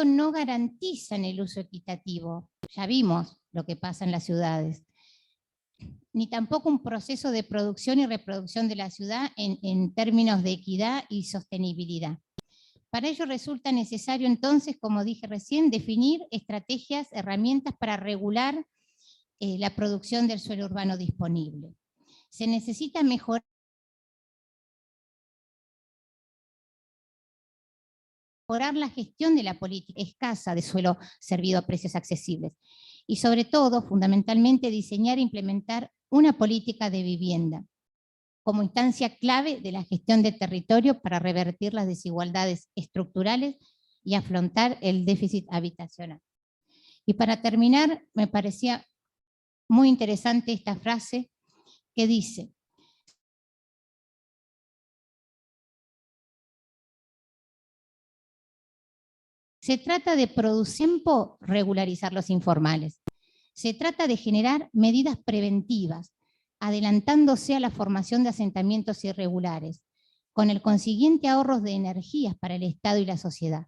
no garantizan el uso equitativo. Ya vimos lo que pasa en las ciudades. Ni tampoco un proceso de producción y reproducción de la ciudad en términos de equidad y sostenibilidad. Para ello resulta necesario entonces, como dije recién, definir estrategias, herramientas para regular la producción del suelo urbano disponible. Se necesita mejorar la gestión de la política escasa de suelo servido a precios accesibles. Y sobre todo, fundamentalmente, diseñar e implementar una política de vivienda como instancia clave de la gestión de territorio para revertir las desigualdades estructurales y afrontar el déficit habitacional. Y para terminar, me parecía muy interesante esta frase que dice: se trata de producir regularizar los informales. Se trata de generar medidas preventivas, adelantándose a la formación de asentamientos irregulares, con el consiguiente ahorro de energías para el Estado y la sociedad,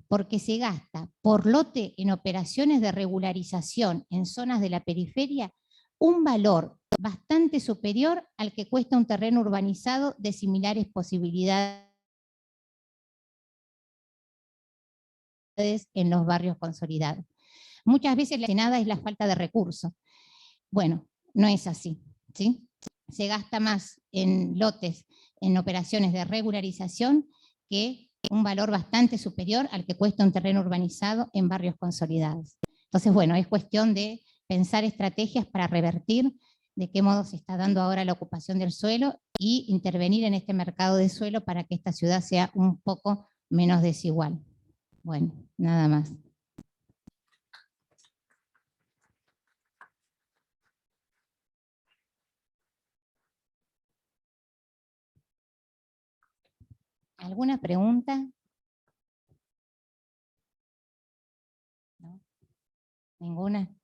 porque se gasta por lote en operaciones de regularización en zonas de la periferia un valor bastante superior al que cuesta un terreno urbanizado de similares posibilidades en los barrios consolidados. Muchas veces la nada es la falta de recursos. Bueno, no es así, ¿sí? Se gasta más en lotes, en operaciones de regularización, que un valor bastante superior al que cuesta un terreno urbanizado en barrios consolidados. Entonces, bueno, es cuestión de pensar estrategias para revertir de qué modo se está dando ahora la ocupación del suelo y intervenir en este mercado de suelo para que esta ciudad sea un poco menos desigual. Bueno, nada más. ¿Alguna pregunta? ¿No? ¿Ninguna?